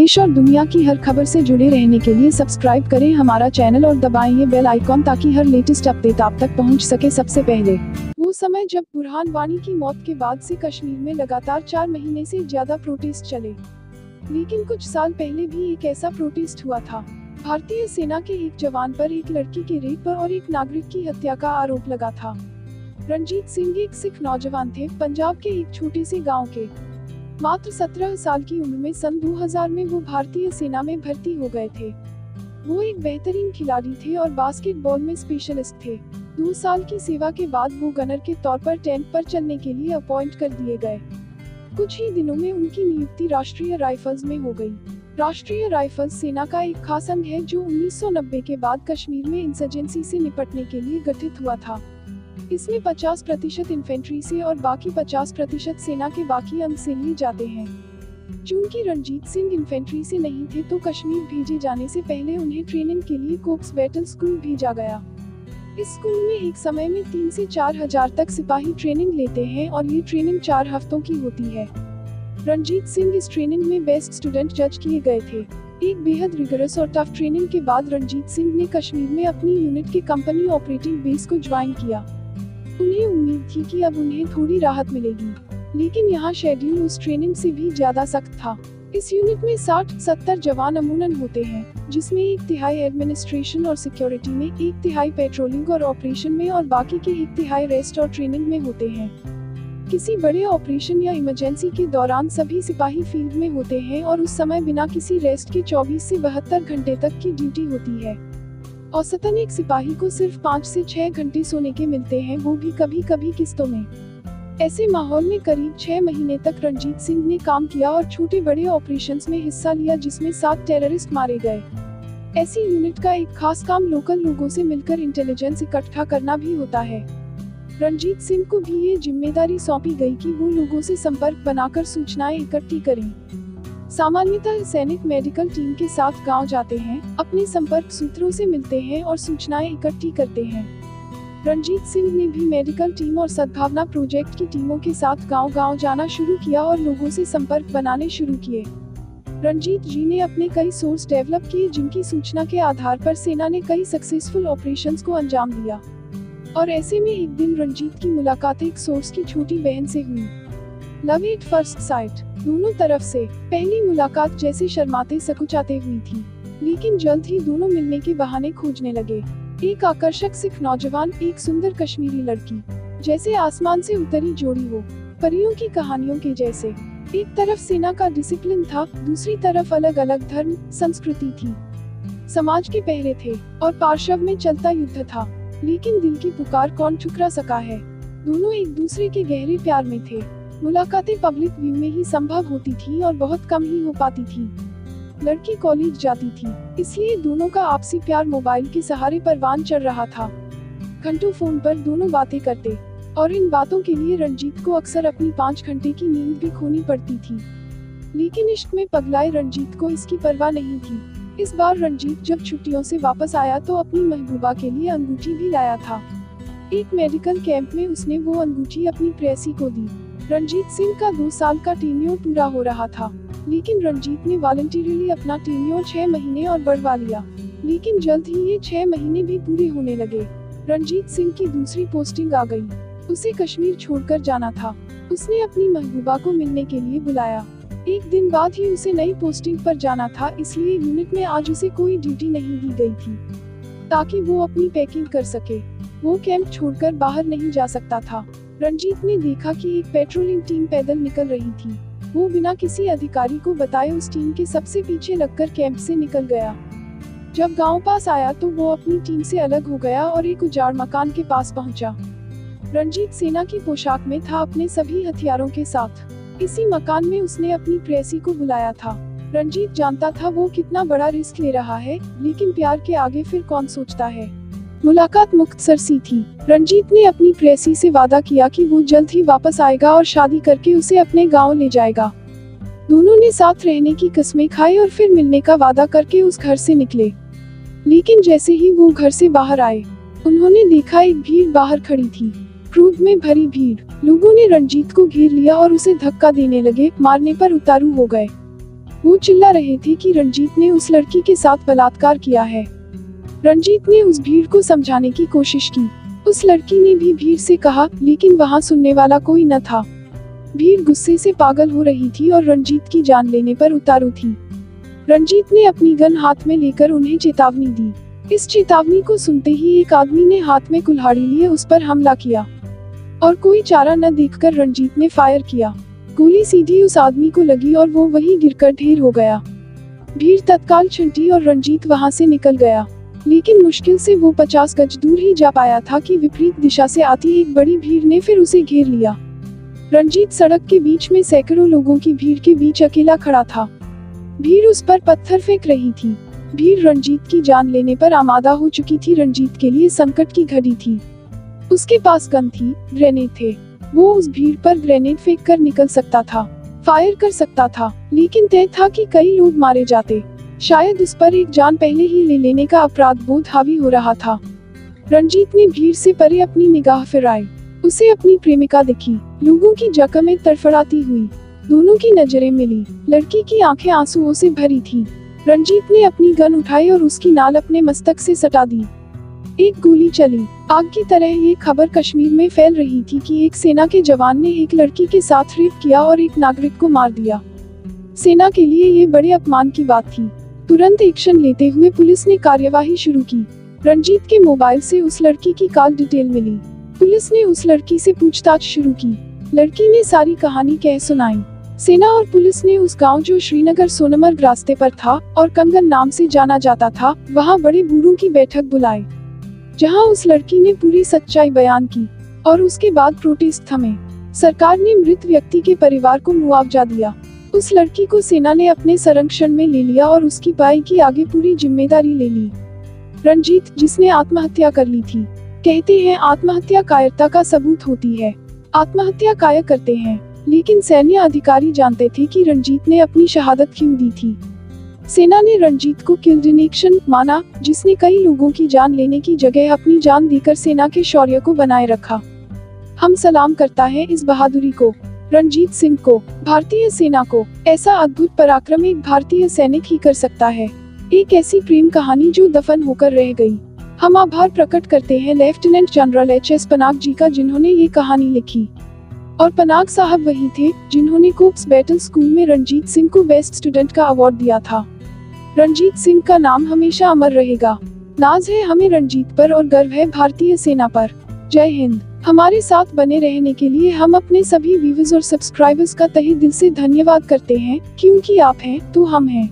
देश और दुनिया की हर खबर से जुड़े रहने के लिए सब्सक्राइब करें हमारा चैनल और दबाएं ये बेल आइकॉन ताकि हर लेटेस्ट अपडेट आप तक पहुंच सके सबसे पहले। वो समय जब बुरहान वानी की मौत के बाद से कश्मीर में लगातार 4 महीने से ज्यादा प्रोटेस्ट चले, लेकिन कुछ साल पहले भी एक ऐसा प्रोटेस्ट हुआ था। भारतीय सेना के एक जवान पर एक लड़की के रेप और एक नागरिक की हत्या का आरोप लगा था। रणजीत सिंह एक सिख नौजवान थे, पंजाब के एक छोटे से गाँव के। मात्र 17 साल की उम्र में सन 2000 में वो भारतीय सेना में भर्ती हो गए थे। वो एक बेहतरीन खिलाड़ी थे और बास्केटबॉल में स्पेशलिस्ट थे। 2 साल की सेवा के बाद वो गनर के तौर पर टैंक पर चलने के लिए अपॉइंट कर दिए गए। कुछ ही दिनों में उनकी नियुक्ति राष्ट्रीय राइफल्स में हो गई। राष्ट्रीय राइफल्स सेना का एक खास अंग है जो 1990 के बाद कश्मीर में इंसर्जेंसी से निपटने के लिए गठित हुआ था। इसमें 50% इन्फेंट्री से और बाकी 50% सेना के बाकी अंग से लिए जाते हैं। चूंकि रणजीत सिंह इन्फेंट्री से नहीं थे तो कश्मीर भेजे जाने से पहले उन्हें ट्रेनिंग के लिए कोप्स बैटल स्कूल भेजा गया। इस स्कूल में एक समय में 3 से 4 हजार तक सिपाही ट्रेनिंग लेते हैं और ये ट्रेनिंग 4 हफ्तों की होती है। रणजीत सिंह इस ट्रेनिंग में बेस्ट स्टूडेंट जज किए गए थे। एक बेहद रिगरस और टफ ट्रेनिंग के बाद रणजीत सिंह ने कश्मीर में अपनी यूनिट के कंपनी ऑपरेटिंग बेस को ज्वाइन किया। उन्हें उम्मीद थी कि अब उन्हें थोड़ी राहत मिलेगी, लेकिन यहाँ शेड्यूल उस ट्रेनिंग से भी ज्यादा सख्त था। इस यूनिट में 60-70 जवान अमूमन होते हैं, जिसमें 1/3 एडमिनिस्ट्रेशन और सिक्योरिटी में, 1/3 पेट्रोलिंग और ऑपरेशन में और बाकी के 1/3 रेस्ट और ट्रेनिंग में होते हैं। किसी बड़े ऑपरेशन या इमरजेंसी के दौरान सभी सिपाही फील्ड में होते हैं और उस समय बिना किसी रेस्ट के 24 से 72 घंटे तक की ड्यूटी होती है। औसतन एक सिपाही को सिर्फ 5 से 6 घंटे सोने के मिलते हैं, वो भी कभी कभी किस्तों में। ऐसे माहौल में करीब 6 महीने तक रणजीत सिंह ने काम किया और छोटे बड़े ऑपरेशंस में हिस्सा लिया, जिसमें 7 टेररिस्ट मारे गए। ऐसी यूनिट का एक खास काम लोकल लोगों से मिलकर इंटेलिजेंस इकट्ठा करना भी होता है। रणजीत सिंह को भी ये जिम्मेदारी सौंपी गई कि वो लोगों से संपर्क बनाकर सूचनाएं इकट्ठी करें। सामान्यतः सैनिक मेडिकल टीम के साथ गांव जाते हैं, अपने संपर्क सूत्रों से मिलते हैं और सूचनाएं इकट्ठी करते हैं। रणजीत सिंह ने भी मेडिकल टीम और सद्भावना प्रोजेक्ट की टीमों के साथ गांव-गांव जाना शुरू किया और लोगों से संपर्क बनाने शुरू किए। रणजीत जी ने अपने कई सोर्स डेवलप किए, जिनकी सूचना के आधार पर सेना ने कई सक्सेसफुल ऑपरेशंस को अंजाम दिया। और ऐसे में एक दिन रणजीत की मुलाकात एक सोर्स की छोटी बहन से हुई। लव एट फर्स्ट साइट दोनों तरफ से। पहली मुलाकात जैसे शर्माते सकुचाते हुई थी, लेकिन जल्द ही दोनों मिलने के बहाने खोजने लगे। एक आकर्षक सिख नौजवान, एक सुंदर कश्मीरी लड़की, जैसे आसमान से उतरी जोड़ी हो, परियों की कहानियों के जैसे। एक तरफ सेना का डिसिप्लिन था, दूसरी तरफ अलग अलग धर्म संस्कृति थी। समाज के पहरे थे और पार्श्व में चलता युद्ध था, लेकिन दिल की पुकार कौन ठुकरा सका है। दोनों एक दूसरे के गहरे प्यार में थे। मुलाकातें पब्लिक व्यू में ही संभव होती थी और बहुत कम ही हो पाती थी। लड़की कॉलेज जाती थी, इसलिए दोनों का आपसी प्यार मोबाइल के सहारे परवान चढ़ रहा था। घंटों फोन पर दोनों बातें करते और इन बातों के लिए रणजीत को अक्सर अपनी 5 घंटे की नींद भी खोनी पड़ती थी। लेकिन इश्क में पगलाए रणजीत को इसकी परवाह नहीं थी। इस बार रणजीत जब छुट्टियों से वापस आया तो अपनी महबूबा के लिए अंगूठी भी लाया था। एक मेडिकल कैंप में उसने वो अंगूठी अपनी प्रेयसी को दी। रणजीत सिंह का 2 साल का टेन्योर पूरा हो रहा था, लेकिन रणजीत ने वॉलंटियरली अपना टेन्योर 6 महीने और बढ़वा लिया। लेकिन जल्द ही ये 6 महीने भी पूरे होने लगे। रणजीत सिंह की दूसरी पोस्टिंग आ गई। उसे कश्मीर छोड़कर जाना था। उसने अपनी महबूबा को मिलने के लिए बुलाया। एक दिन बाद ही उसे नई पोस्टिंग पर जाना था, इसलिए यूनिट में आज उसे कोई ड्यूटी नहीं दी गई थी, ताकि वो अपनी पैकिंग कर सके। वो कैंप छोड़कर बाहर नहीं जा सकता था। रणजीत ने देखा कि एक पेट्रोलिंग टीम पैदल निकल रही थी। वो बिना किसी अधिकारी को बताए उस टीम के सबसे पीछे लगकर कैंप से निकल गया। जब गांव पास आया तो वो अपनी टीम से अलग हो गया और एक उजाड़ मकान के पास पहुंचा। रणजीत सेना की पोशाक में था, अपने सभी हथियारों के साथ। इसी मकान में उसने अपनी प्रेयसी को बुलाया था। रणजीत जानता था वो कितना बड़ा रिस्क ले रहा है, लेकिन प्यार के आगे फिर कौन सोचता है। मुलाकात मुख्तसर सी थी। रणजीत ने अपनी प्रेयसी से वादा किया कि वो जल्द ही वापस आएगा और शादी करके उसे अपने गांव ले जाएगा। दोनों ने साथ रहने की कस्में खाई और फिर मिलने का वादा करके उस घर से निकले। लेकिन जैसे ही वो घर से बाहर आए, उन्होंने देखा एक भीड़ बाहर खड़ी थी, क्रोध में भरी भीड़। लोगों ने रणजीत को घेर लिया और उसे धक्का देने लगे, मारने पर उतारू हो गए। वो चिल्ला रहे थे कि रंजीत ने उस लड़की के साथ बलात्कार किया है। रंजीत ने उस भीड़ को समझाने की कोशिश की। उस लड़की ने भी भीड़ से कहा, लेकिन वहाँ सुनने वाला कोई न था। भीड़ गुस्से से पागल हो रही थी और रंजीत की जान लेने पर उतारू थी। रंजीत ने अपनी गन हाथ में लेकर उन्हें चेतावनी दी। इस चेतावनी को सुनते ही एक आदमी ने हाथ में कुल्हाड़ी लिए उस पर हमला किया और कोई चारा न देखकर रंजीत ने फायर किया। गोली सीधी उस आदमी को लगी और वो वहीं गिरकर ढेर हो गया। भीड़ तत्काल छंटी और रंजीत वहां से निकल गया, लेकिन मुश्किल से वो 50 गज दूर ही जा पाया था कि विपरीत दिशा से आती एक बड़ी भीड़ ने फिर उसे घेर लिया। रंजीत सड़क के बीच में सैकड़ों लोगों की भीड़ के बीच अकेला खड़ा था। भीड़ उस पर पत्थर फेंक रही थी। भीड़ रंजीत की जान लेने पर आमादा हो चुकी थी। रंजीत के लिए संकट की घड़ी थी। उसके पास गन थी, ग्रेनेड थे। वो उस भीड़ पर ग्रेनेड फेंक कर निकल सकता था, फायर कर सकता था, लेकिन तय था कि कई लोग मारे जाते। शायद उस पर एक जान पहले ही ले लेने का अपराध बोध हावी हो रहा था। रंजीत ने भीड़ से परे अपनी निगाह फिराई। उसे अपनी प्रेमिका दिखी, लोगों की जख्में तड़फड़ाती हुई। दोनों की नजरें मिली। लड़की की आंखें आंसुओं से भरी थी। रंजीत ने अपनी गन उठाई और उसकी नाल अपने मस्तक से सटा दी। एक गोली चली। आग की तरह ये खबर कश्मीर में फैल रही थी कि एक सेना के जवान ने एक लड़की के साथ रेप किया और एक नागरिक को मार दिया। सेना के लिए ये बड़े अपमान की बात थी। तुरंत एक्शन लेते हुए पुलिस ने कार्यवाही शुरू की। रंजीत के मोबाइल से उस लड़की की कॉल डिटेल मिली। पुलिस ने उस लड़की से पूछताछ शुरू की। लड़की ने सारी कहानी कह सुनाई। सेना और पुलिस ने उस गांव जो श्रीनगर सोनमर्ग रास्ते पर था और कंगन नाम से जाना जाता था, वहां बड़े बूढ़ों की बैठक बुलाई, जहां उस लड़की ने पूरी सच्चाई बयान की और उसके बाद प्रोटेस्ट थमे। सरकार ने मृत व्यक्ति के परिवार को मुआवजा दिया। उस लड़की को सेना ने अपने संरक्षण में ले लिया और उसकी पढ़ाई की आगे पूरी जिम्मेदारी ले ली। रंजीत, जिसने आत्महत्या कर ली थी, कहते हैं आत्महत्या कायरता का सबूत होती है। आत्महत्या कायर करते हैं, लेकिन सैन्य अधिकारी जानते थे कि रंजीत ने अपनी शहादत क्यों दी थी। सेना ने रंजीत को किल्ड इन एक्शन माना, जिसने कई लोगों की जान लेने की जगह अपनी जान देकर सेना के शौर्य को बनाए रखा। हम सलाम करता है इस बहादुरी को, रंजीत सिंह को, भारतीय सेना को। ऐसा अद्भुत पराक्रम एक भारतीय सैनिक ही कर सकता है। एक ऐसी प्रेम कहानी जो दफन होकर रह गई। हम आभार प्रकट करते हैं लेफ्टिनेंट जनरल एच.एस. पनाग जी का, जिन्होंने ये कहानी लिखी। और पनाग साहब वही थे जिन्होंने कोप्स बैटल स्कूल में रंजीत सिंह को बेस्ट स्टूडेंट का अवार्ड दिया था। रंजीत सिंह का नाम हमेशा अमर रहेगा। नाज है हमें रंजीत पर और गर्व है भारतीय सेना पर। जय हिंद। हमारे साथ बने रहने के लिए हम अपने सभी व्यूअर्स और सब्सक्राइबर्स का तहे दिल से धन्यवाद करते हैं, क्योंकि आप हैं तो हम हैं।